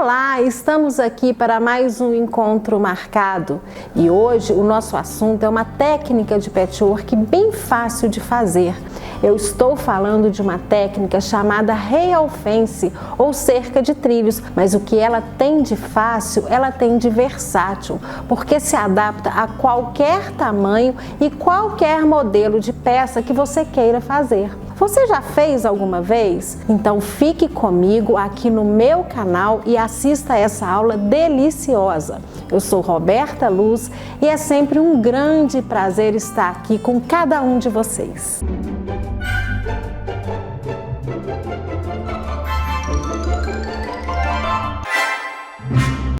Olá, estamos aqui para mais um encontro marcado e hoje o nosso assunto é uma técnica de patchwork bem fácil de fazer. Eu estou falando de uma técnica chamada rail fence ou cerca de trilhos, mas o que ela tem de fácil, ela tem de versátil, porque se adapta a qualquer tamanho e qualquer modelo de peça que você queira fazer. Você já fez alguma vez? Então fique comigo aqui no meu canal e assista essa aula deliciosa. Eu sou Roberta Luz e é sempre um grande prazer estar aqui com cada um de vocês.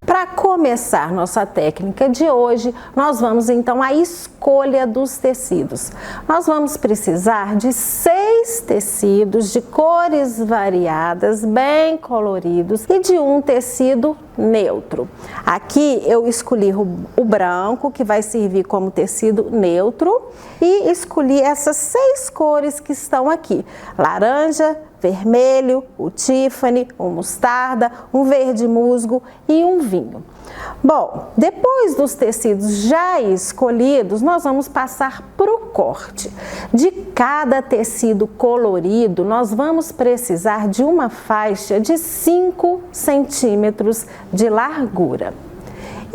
Para começar nossa técnica de hoje, nós vamos então à escolha dos tecidos. Nós vamos precisar de 6 tecidos de cores variadas, bem coloridos e de um tecido neutro. Aqui eu escolhi o branco, que vai servir como tecido neutro, e escolhi essas 6 cores que estão aqui: laranja, vermelho, o Tiffany, o mostarda, um verde musgo e um vinho. Bom, depois dos tecidos já escolhidos, nós vamos passar para o corte. De cada tecido colorido, nós vamos precisar de uma faixa de 5 centímetros de largura.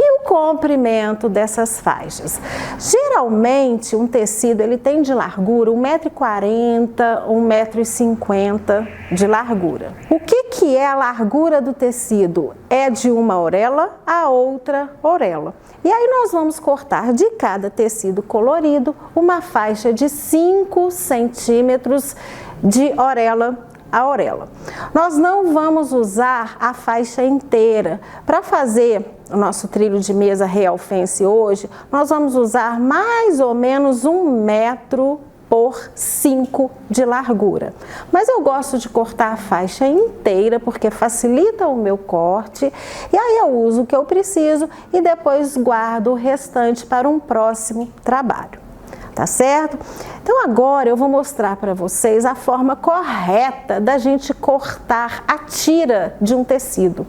E o comprimento dessas faixas? Geralmente um tecido ele tem de largura 1,40 m, 1,50 m de largura. O que é a largura do tecido? É de uma orelha a outra orelha. E aí nós vamos cortar de cada tecido colorido uma faixa de 5 centímetros de orelha a orelha. Nós não vamos usar a faixa inteira. Para fazer o nosso trilho de mesa rail fence hoje, nós vamos usar mais ou menos 1 metro por 5 de largura. Mas eu gosto de cortar a faixa inteira porque facilita o meu corte, e aí eu uso o que eu preciso e depois guardo o restante para um próximo trabalho. Tá certo? Então agora eu vou mostrar para vocês a forma correta da gente cortar a tira de um tecido.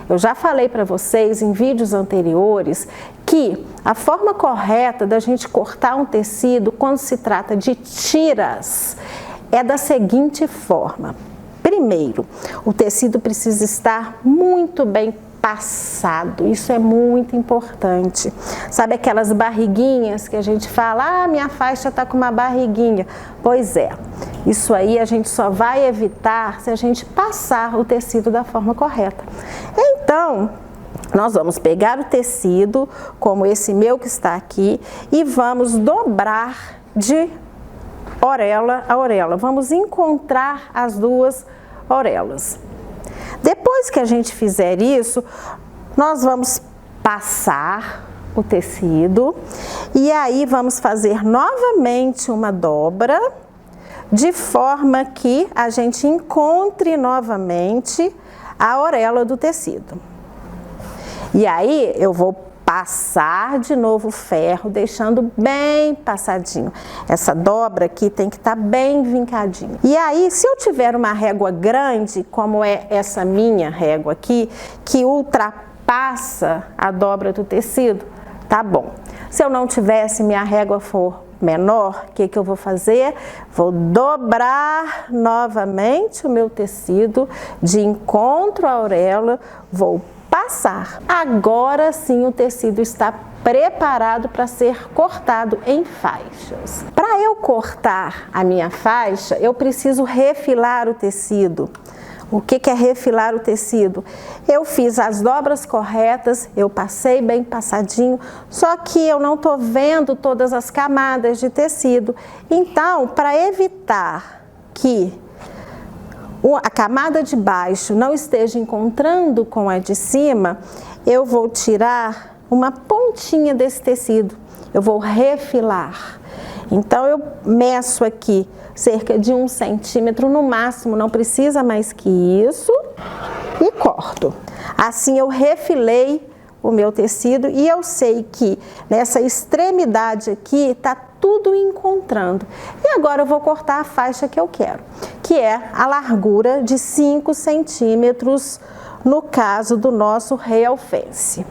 Eu já falei para vocês em vídeos anteriores que a forma correta da gente cortar um tecido quando se trata de tiras é da seguinte forma. Primeiro, o tecido precisa estar muito bem passado, isso é muito importante. Sabe aquelas barriguinhas que a gente fala, minha faixa está com uma barriguinha? Pois é, isso aí a gente só vai evitar se a gente passar o tecido da forma correta. Então, nós vamos pegar o tecido, como esse meu que está aqui, e vamos dobrar de orelha a orelha. Vamos encontrar as duas orelhas. Depois que a gente fizer isso, nós vamos passar o tecido e aí vamos fazer novamente uma dobra, de forma que a gente encontre novamente a orelha do tecido. E aí eu vou passar de novo o ferro, deixando bem passadinho. Essa dobra aqui tem que estar bem vincadinha. E aí, se eu tiver uma régua grande, como é essa minha régua aqui, que ultrapassa a dobra do tecido, tá bom. Se eu não tivesse, minha régua for menor, o que eu vou fazer? Vou dobrar novamente o meu tecido de encontro à orelha, vou passar. Agora sim o tecido está preparado para ser cortado em faixas. Para eu cortar a minha faixa, eu preciso refilar o tecido. O que é refilar o tecido? Eu fiz as dobras corretas, eu passei bem passadinho, só que eu não estou vendo todas as camadas de tecido. Então, para evitar que a camada de baixo não esteja encontrando com a de cima, eu vou tirar uma pontinha desse tecido, eu vou refilar. Então eu meço aqui cerca de 1 centímetro no máximo, não precisa mais que isso, e corto. Assim eu refilei o meu tecido e eu sei que nessa extremidade aqui está tudo encontrando. E agora eu vou cortar a faixa que eu quero, que é a largura de 5 centímetros no caso do nosso rail fence.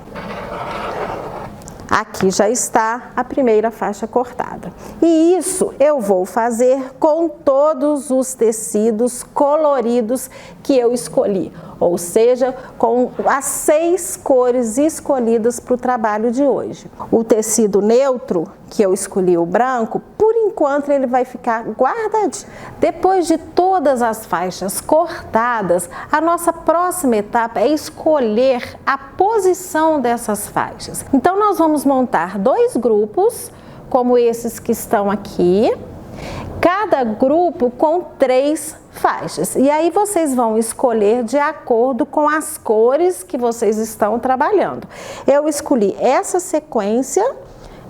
Aqui já está a primeira faixa cortada. E isso eu vou fazer com todos os tecidos coloridos que eu escolhi, ou seja, com as 6 cores escolhidas para o trabalho de hoje. O tecido neutro, que eu escolhi o branco, por enquanto ele vai ficar guardadinho. Depois de todas as faixas cortadas, a nossa próxima etapa é escolher a posição dessas faixas. Então nós vamos montar 2 grupos, como esses que estão aqui, cada grupo com 3 faixas. E aí vocês vão escolher de acordo com as cores que vocês estão trabalhando. Eu escolhi essa sequência,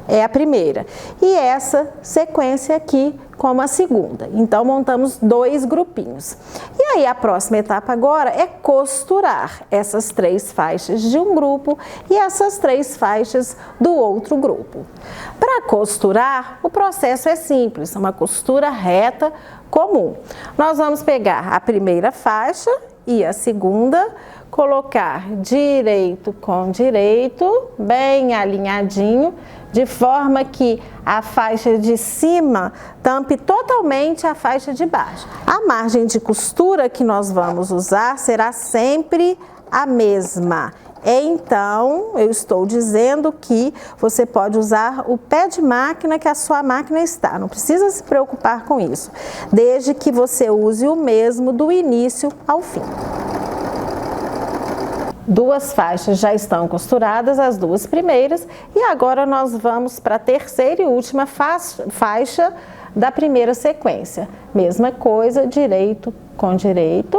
é a primeira, e essa sequência aqui como a segunda. Então montamos 2 grupinhos. E aí a próxima etapa agora é costurar essas 3 faixas de um grupo e essas 3 faixas do outro grupo. Para costurar, o processo é simples, uma costura reta comum. Nós vamos pegar a primeira faixa e a segunda, colocar direito com direito, bem alinhadinho, de forma que a faixa de cima tampe totalmente a faixa de baixo. A margem de costura que nós vamos usar será sempre a mesma. Então, eu estou dizendo que você pode usar o pé de máquina que a sua máquina está. Não precisa se preocupar com isso, desde que você use o mesmo do início ao fim. 2 faixas já estão costuradas, as 2 primeiras, e agora nós vamos para a terceira e última faixa da primeira sequência. Mesma coisa, direito com direito.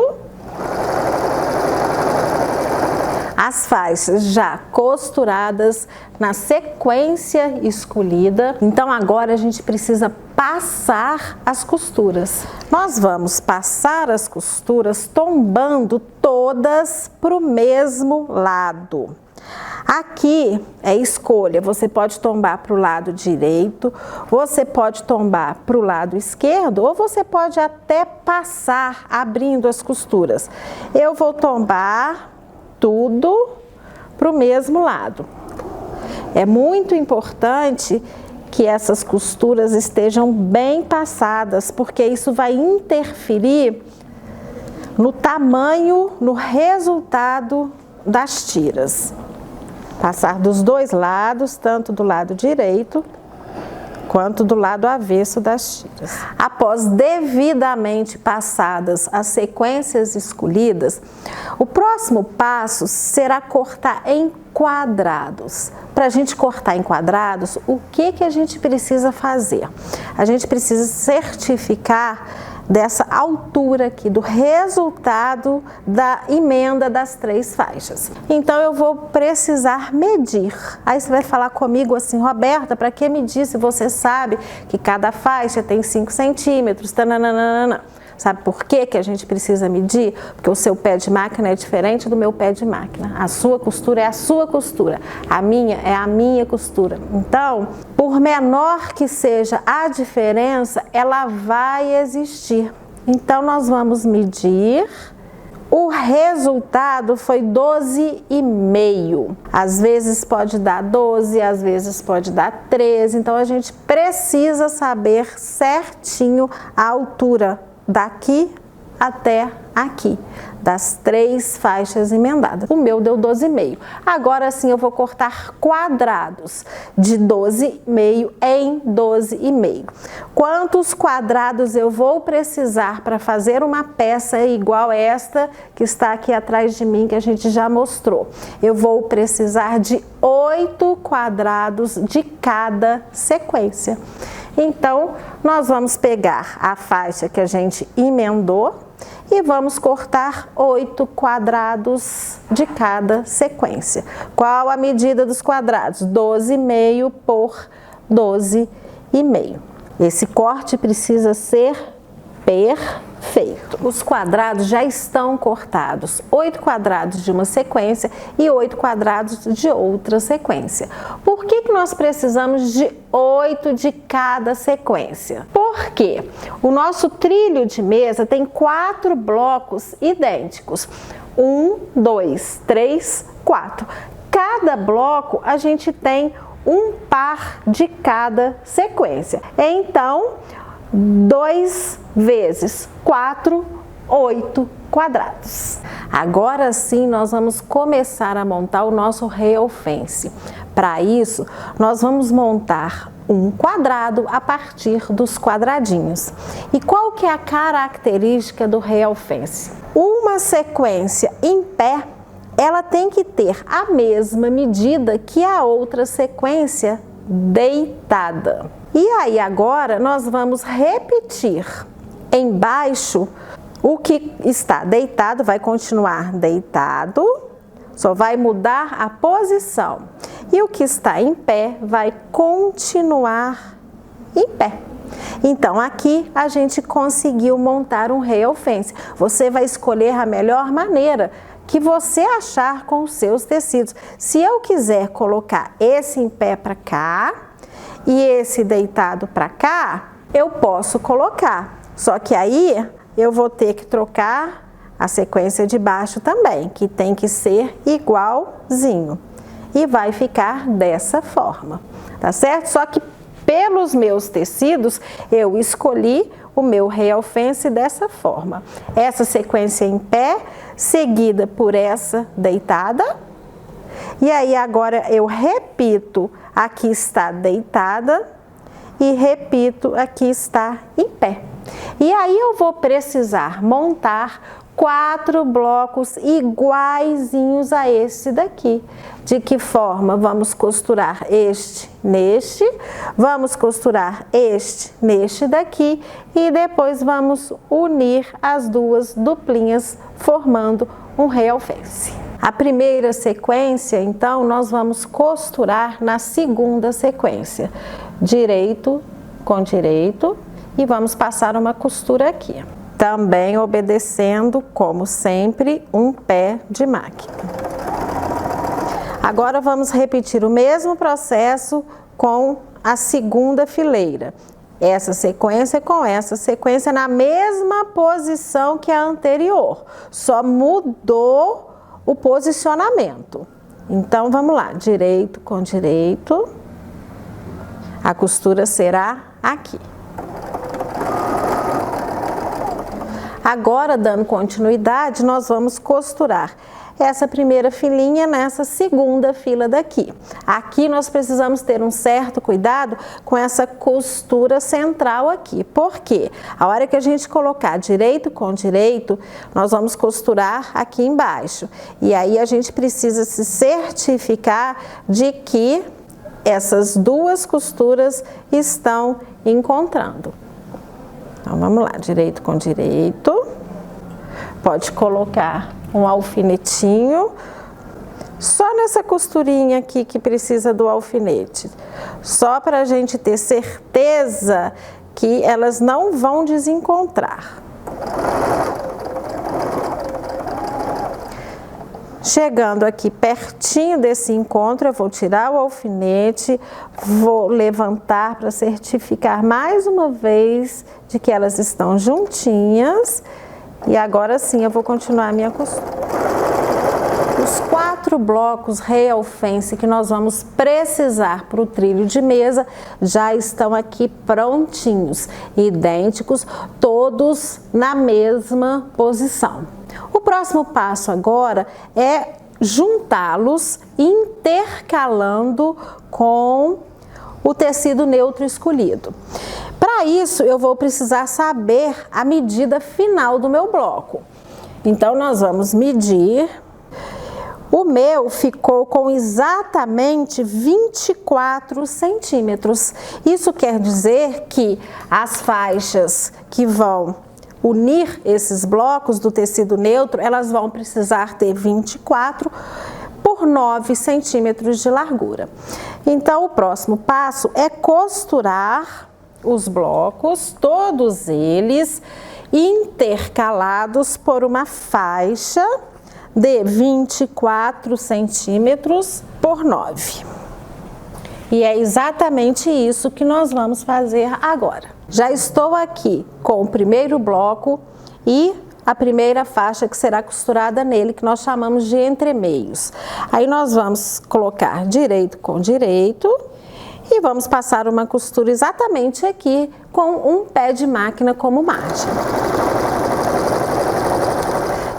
As faixas já costuradas na sequência escolhida. Então agora a gente precisa passar as costuras. Nós vamos passar as costuras tombando todas para o mesmo lado. Aqui é escolha, você pode tombar para o lado direito, você pode tombar para o lado esquerdo ou você pode até passar abrindo as costuras. Eu vou tombar tudo para o mesmo lado. É muito importante que essas costuras estejam bem passadas, porque isso vai interferir no tamanho, no resultado das tiras. Passar dos 2 lados, tanto do lado direito quanto do lado avesso das tiras. Após devidamente passadas as sequências escolhidas, o próximo passo será cortar em quadrados. Para a gente cortar em quadrados, o que a gente precisa fazer? A gente precisa certificar dessa altura aqui, do resultado da emenda das 3 faixas. Então eu vou precisar medir. Aí você vai falar comigo assim: Roberta, para que medir se você sabe que cada faixa tem 5 centímetros, tananana. Sabe por que a gente precisa medir? Porque o seu pé de máquina é diferente do meu pé de máquina. A sua costura é a sua costura, a minha é a minha costura. Então, por menor que seja a diferença, ela vai existir. Então, nós vamos medir. O resultado foi 12,5. Às vezes pode dar 12, às vezes pode dar 13. Então, a gente precisa saber certinho a altura daqui até aqui, das 3 faixas emendadas. O meu deu 12,5. Agora sim eu vou cortar quadrados de 12,5 em 12,5. Quantos quadrados eu vou precisar para fazer uma peça igual esta que está aqui atrás de mim, que a gente já mostrou? Eu vou precisar de 8 quadrados de cada sequência. Então, nós vamos pegar a faixa que a gente emendou e vamos cortar 8 quadrados de cada sequência. Qual a medida dos quadrados? 12,5 por 12,5. Esse corte precisa ser perfeito. Os quadrados já estão cortados, 8 quadrados de uma sequência e 8 quadrados de outra sequência. Por que nós precisamos de 8 de cada sequência? Porque o nosso trilho de mesa tem 4 blocos idênticos. 1, 2, 3, 4. Cada bloco a gente tem um par de cada sequência. Então, 2 vezes 4, 8 quadrados. Agora sim, nós vamos começar a montar o nosso rail fence. Para isso, nós vamos montar um quadrado a partir dos quadradinhos. E qual que é a característica do rail fence? Uma sequência em pé, ela tem que ter a mesma medida que a outra sequência deitada. E aí agora nós vamos repetir embaixo. O que está deitado vai continuar deitado, só vai mudar a posição. E o que está em pé vai continuar em pé. Então, aqui a gente conseguiu montar um rail fence. Você vai escolher a melhor maneira que você achar com os seus tecidos. Se eu quiser colocar esse em pé para cá e esse deitado para cá, eu posso colocar. Só que aí eu vou ter que trocar a sequência de baixo também, que tem que ser igualzinho. E vai ficar dessa forma, tá certo? Só que pelos meus tecidos, eu escolhi o meu rail fence dessa forma. Essa sequência em pé, seguida por essa deitada. E aí agora eu repito, aqui está deitada e repito, aqui está em pé. E aí eu vou precisar montar 4 blocos iguaizinhos a esse daqui. De que forma? Vamos costurar este neste, vamos costurar este neste daqui e depois vamos unir as duas duplinhas formando um rail fence. A primeira sequência, então, nós vamos costurar na segunda sequência. Direito com direito. E vamos passar uma costura aqui. Também obedecendo, como sempre, um pé de máquina. Agora vamos repetir o mesmo processo com a segunda fileira. Essa sequência com essa sequência na mesma posição que a anterior. Só mudou o posicionamento. Então vamos lá, direito com direito. A costura será aqui. Agora, dando continuidade, nós vamos costurar essa primeira filinha nessa segunda fila daqui. Aqui nós precisamos ter um certo cuidado com essa costura central aqui. Por quê? A hora que a gente colocar direito com direito, nós vamos costurar aqui embaixo. E aí a gente precisa se certificar de que essas duas costuras estão encontrando. Então, vamos lá, direito com direito. Pode colocar um alfinetinho. Só nessa costurinha aqui que precisa do alfinete. Só para a gente ter certeza que elas não vão desencontrar. Chegando aqui pertinho desse encontro, eu vou tirar o alfinete, vou levantar para certificar mais uma vez de que elas estão juntinhas. E agora sim eu vou continuar a minha costura. Os 4 blocos rail fence que nós vamos precisar para o trilho de mesa já estão aqui prontinhos, idênticos, todos na mesma posição. O próximo passo agora é juntá-los intercalando com o tecido neutro escolhido. Para isso, eu vou precisar saber a medida final do meu bloco. Então, nós vamos medir. O meu ficou com exatamente 24 centímetros. Isso quer dizer que as faixas que vão unir esses blocos do tecido neutro, elas vão precisar ter 24 por 9 centímetros de largura. Então, o próximo passo é costurar os blocos, todos eles intercalados por uma faixa de 24 centímetros por 9. E é exatamente isso que nós vamos fazer agora. Já estou aqui com o primeiro bloco e a primeira faixa que será costurada nele, que nós chamamos de entremeios. Aí nós vamos colocar direito com direito e vamos passar uma costura exatamente aqui com um pé de máquina como margem.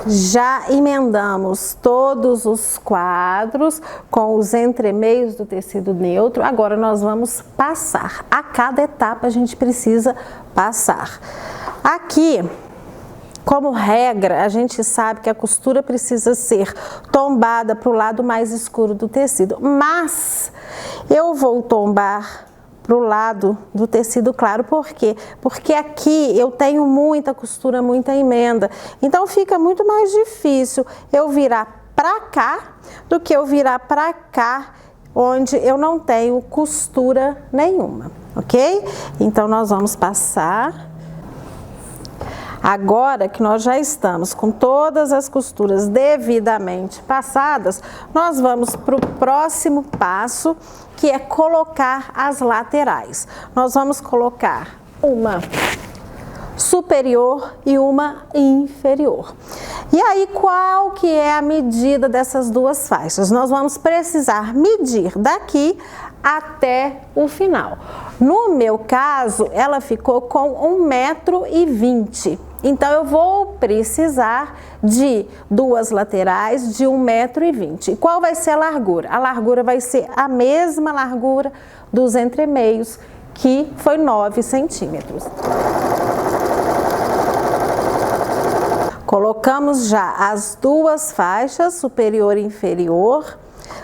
Já emendamos todos os quadros com os entremeios do tecido neutro. Agora nós vamos passar. A cada etapa a gente precisa passar. Aqui, como regra, a gente sabe que a costura precisa ser tombada para o lado mais escuro do tecido, mas eu vou tombar para o lado do tecido claro. Por quê? Porque aqui eu tenho muita costura, muita emenda, então fica muito mais difícil eu virar para cá do que eu virar para cá, onde eu não tenho costura nenhuma, ok? Então nós vamos passar. Agora que nós já estamos com todas as costuras devidamente passadas, nós vamos para o próximo passo, que é colocar as laterais. Nós vamos colocar uma superior e uma inferior. E aí, qual que é a medida dessas duas faixas? Nós vamos precisar medir daqui até o final. No meu caso, ela ficou com 1,20 m. Então, eu vou precisar de duas laterais de 1,20 m. E qual vai ser a largura? A largura vai ser a mesma largura dos entremeios, que foi 9 centímetros. Colocamos já as duas faixas, superior e inferior.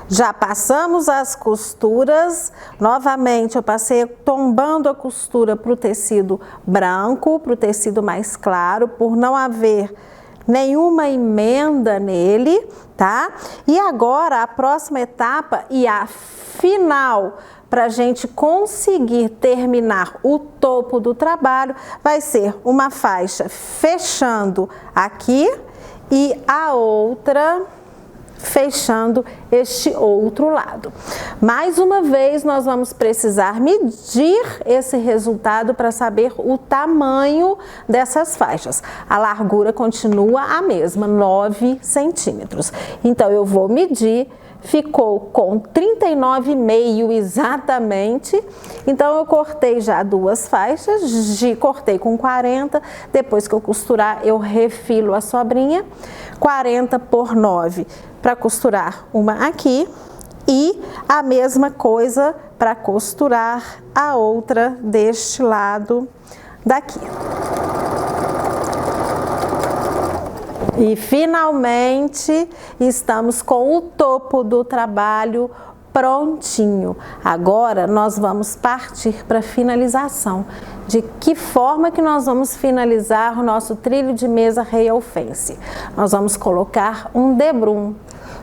Já passamos as costuras, novamente eu passei tombando a costura para o tecido branco, para o tecido mais claro, por não haver nenhuma emenda nele, tá? E agora a próxima etapa e a final, para a gente conseguir terminar o topo do trabalho, vai ser uma faixa fechando aqui e a outra fechando este outro lado. Mais uma vez, nós vamos precisar medir esse resultado para saber o tamanho dessas faixas. A largura continua a mesma, 9 centímetros. Então, eu vou medir, ficou com 39,5 exatamente. Então, eu cortei já duas faixas, cortei com 40, depois que eu costurar, eu refilo a sobrinha, 40 por 9. Para costurar uma aqui e a mesma coisa para costurar a outra deste lado daqui. E finalmente estamos com o topo do trabalho prontinho. Agora nós vamos partir para a finalização. De que forma que nós vamos finalizar o nosso trilho de mesa rail fence? Nós vamos colocar um debrum.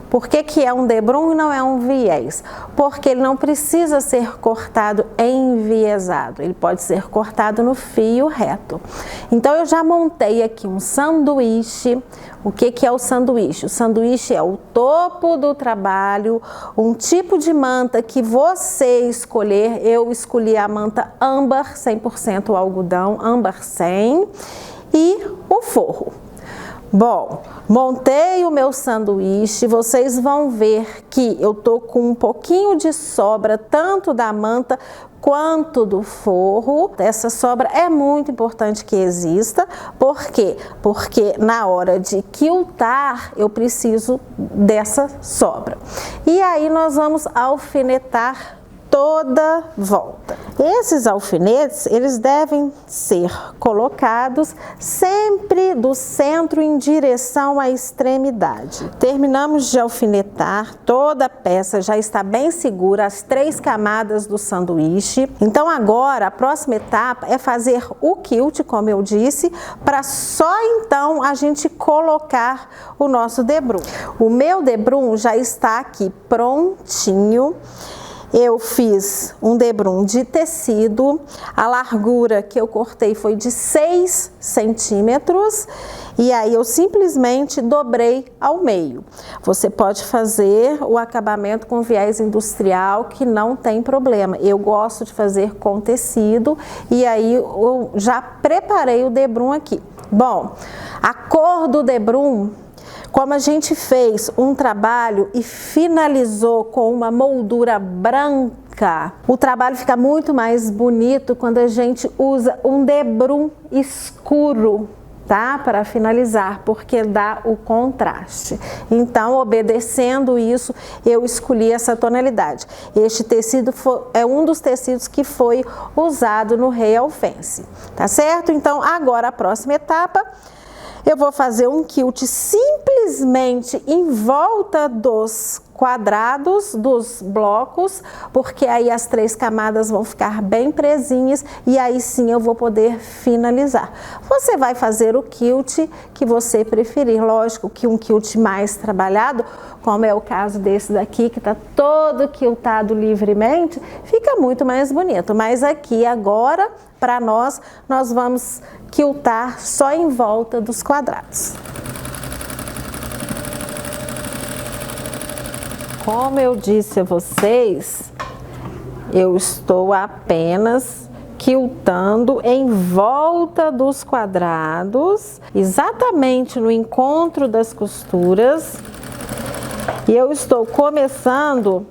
Por que que é um debrum e não é um viés? Porque ele não precisa ser cortado enviesado, ele pode ser cortado no fio reto. Então eu já montei aqui um sanduíche. O que que é o sanduíche? O sanduíche é o topo do trabalho, um tipo de manta que você escolher. Eu escolhi a manta âmbar 100% algodão, âmbar 100, e o forro. Bom, montei o meu sanduíche, vocês vão ver que eu tô com um pouquinho de sobra, tanto da manta quanto do forro. Essa sobra é muito importante que exista. Por quê? Porque na hora de quiltar, eu preciso dessa sobra. E aí nós vamos alfinetar toda volta. Esses alfinetes, eles devem ser colocados sempre do centro em direção à extremidade. Terminamos de alfinetar, toda a peça já está bem segura, as 3 camadas do sanduíche. Então agora a próxima etapa é fazer o quilt, como eu disse, para só então a gente colocar o nosso debrum. O meu debrum já está aqui prontinho. eu fiz um debrum de tecido, a largura que eu cortei foi de 6 centímetros e aí eu simplesmente dobrei ao meio. Você pode fazer o acabamento com viés industrial que não tem problema. Eu gosto de fazer com tecido e aí eu já preparei o debrum aqui. Bom, a cor do debrum, como a gente fez um trabalho e finalizou com uma moldura branca, o trabalho fica muito mais bonito quando a gente usa um debrum escuro, tá? Para finalizar, porque dá o contraste. Então, obedecendo isso, eu escolhi essa tonalidade. Este tecido é um dos tecidos que foi usado no Real Fancy, tá certo? Então, agora a próxima etapa, eu vou fazer um quilt simplesmente em volta dos quadrados, dos blocos, porque aí as 3 camadas vão ficar bem presinhas e aí sim eu vou poder finalizar. Você vai fazer o quilt que você preferir, lógico que um quilt mais trabalhado, como é o caso desse daqui, que está todo quiltado livremente, fica muito mais bonito, mas aqui agora, para nós vamos quiltar só em volta dos quadrados. Como eu disse a vocês, eu estou apenas quiltando em volta dos quadrados, exatamente no encontro das costuras. E eu estou começando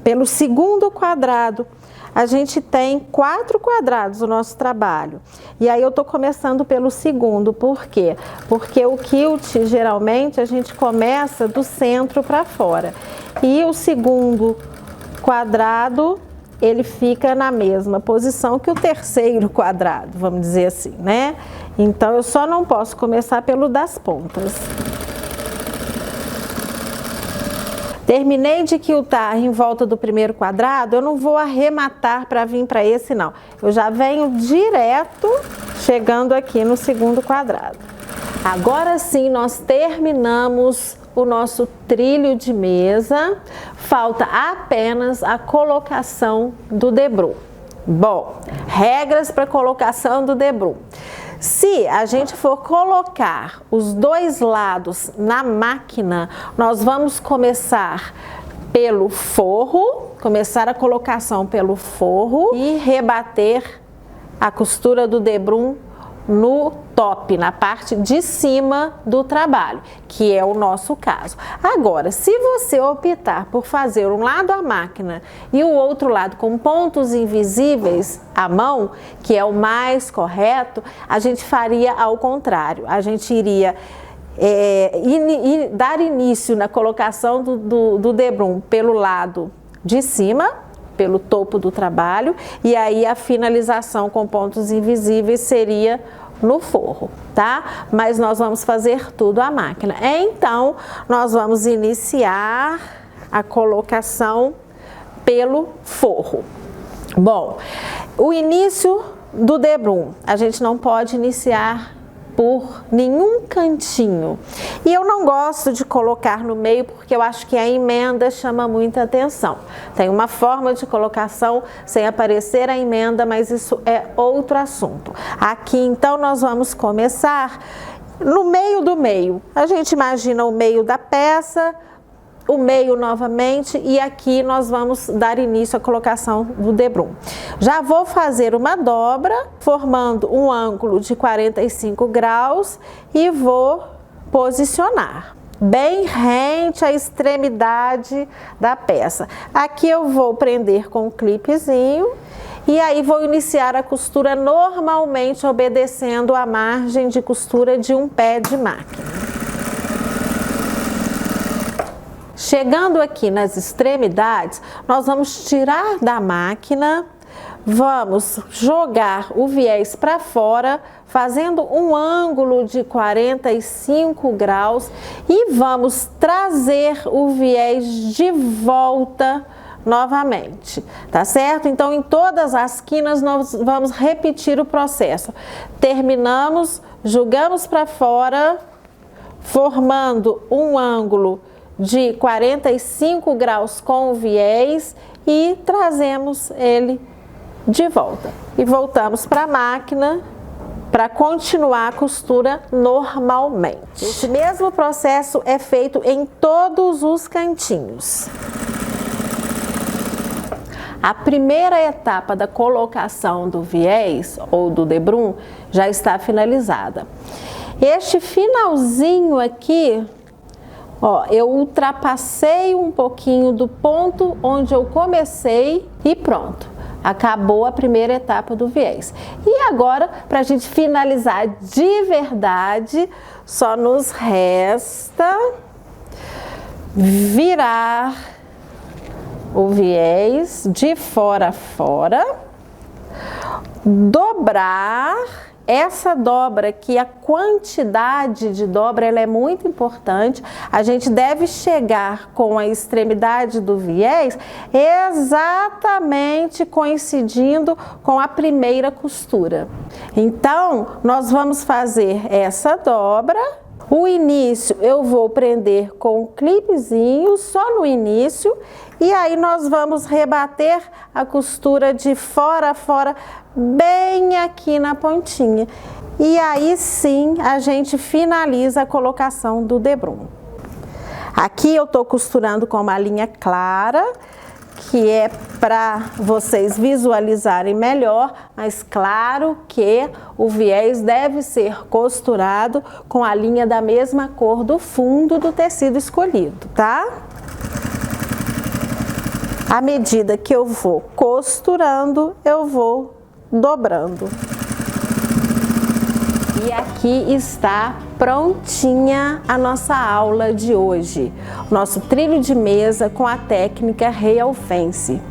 pelo segundo quadrado. A gente tem 4 quadrados no nosso trabalho. E aí eu tô começando pelo segundo. Por quê? Porque o quilt, geralmente, a gente começa do centro para fora. E o segundo quadrado, ele fica na mesma posição que o terceiro quadrado, vamos dizer assim, né? Então, eu só não posso começar pelo das pontas. Terminei de quiltar em volta do primeiro quadrado, eu não vou arrematar para vir para esse não. Eu já venho direto chegando aqui no segundo quadrado. Agora sim nós terminamos o nosso trilho de mesa, falta apenas a colocação do debrum. Bom, regras para colocação do debrum. Se a gente for colocar os 2 lados na máquina, nós vamos começar pelo forro, começar a colocação pelo forro e rebater a costura do debrum no top, na parte de cima do trabalho, que é o nosso caso. Agora, se você optar por fazer um lado à máquina e o outro lado com pontos invisíveis à mão, que é o mais correto, a gente faria ao contrário. A gente iria dar início na colocação do debrum pelo lado de cima, pelo topo do trabalho, e aí a finalização com pontos invisíveis seria no forro, tá? Mas nós vamos fazer tudo à máquina. Então, nós vamos iniciar a colocação pelo forro. Bom, o início do debrum, a gente não pode iniciar por nenhum cantinho. E eu não gosto de colocar no meio porque eu acho que a emenda chama muita atenção. Tem uma forma de colocação sem aparecer a emenda, mas isso é outro assunto. Aqui então nós vamos começar no meio do meio. A gente imagina o meio da peça, o meio novamente e aqui nós vamos dar início à colocação do debrum. Já vou fazer uma dobra, formando um ângulo de 45 graus e vou posicionar bem rente à extremidade da peça. Aqui eu vou prender com um clipezinho e aí vou iniciar a costura normalmente obedecendo a margem de costura de um pé de máquina. Chegando aqui nas extremidades, nós vamos tirar da máquina, vamos jogar o viés para fora, fazendo um ângulo de 45 graus e vamos trazer o viés de volta novamente, tá certo? Então, em todas as quinas nós vamos repetir o processo. Terminamos, jogamos para fora, formando um ângulo de 45 graus com viés e trazemos ele de volta. E voltamos para a máquina para continuar a costura normalmente. Esse mesmo processo é feito em todos os cantinhos. A primeira etapa da colocação do viés ou do debrum já está finalizada. Este finalzinho aqui, ó, eu ultrapassei um pouquinho do ponto onde eu comecei e pronto. Acabou a primeira etapa do viés. E agora, para a gente finalizar de verdade, só nos resta virar o viés de fora a fora, dobrar. Essa dobra aqui, a quantidade de dobra, ela é muito importante. A gente deve chegar com a extremidade do viés exatamente coincidindo com a primeira costura. Então, nós vamos fazer essa dobra. O início eu vou prender com um clipezinho, só no início, e aí nós vamos rebater a costura de fora a fora, bem aqui na pontinha. E aí sim a gente finaliza a colocação do debrum. Aqui eu tô costurando com uma linha clara, que é para vocês visualizarem melhor, mas claro que o viés deve ser costurado com a linha da mesma cor do fundo do tecido escolhido, tá? À medida que eu vou costurando, eu vou dobrando. E aqui está prontinha a nossa aula de hoje, nosso trilho de mesa com a técnica Real Fancy.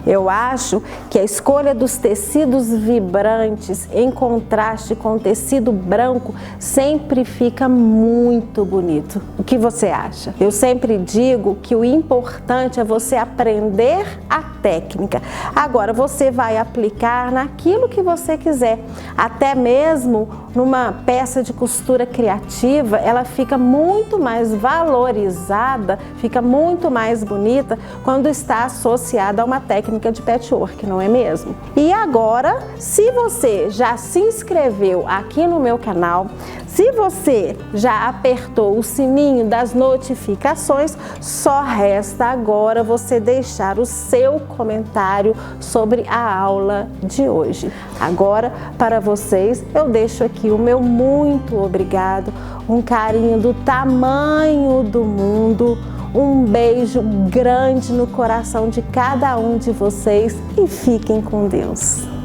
Eu acho que a escolha dos tecidos vibrantes em contraste com o tecido branco sempre fica muito bonito. O que você acha? Eu sempre digo que o importante é você aprender a técnica. Agora você vai aplicar naquilo que você quiser. Até mesmo numa peça de costura criativa, ela fica muito mais valorizada, fica muito mais bonita quando está associada a uma técnica de patchwork, não é mesmo? E agora, se você já se inscreveu aqui no meu canal, se você já apertou o sininho das notificações, só resta agora você deixar o seu comentário sobre a aula de hoje. Agora, para vocês, eu deixo aqui o meu muito obrigado, um carinho do tamanho do mundo, um beijo grande no coração de cada um de vocês e fiquem com Deus.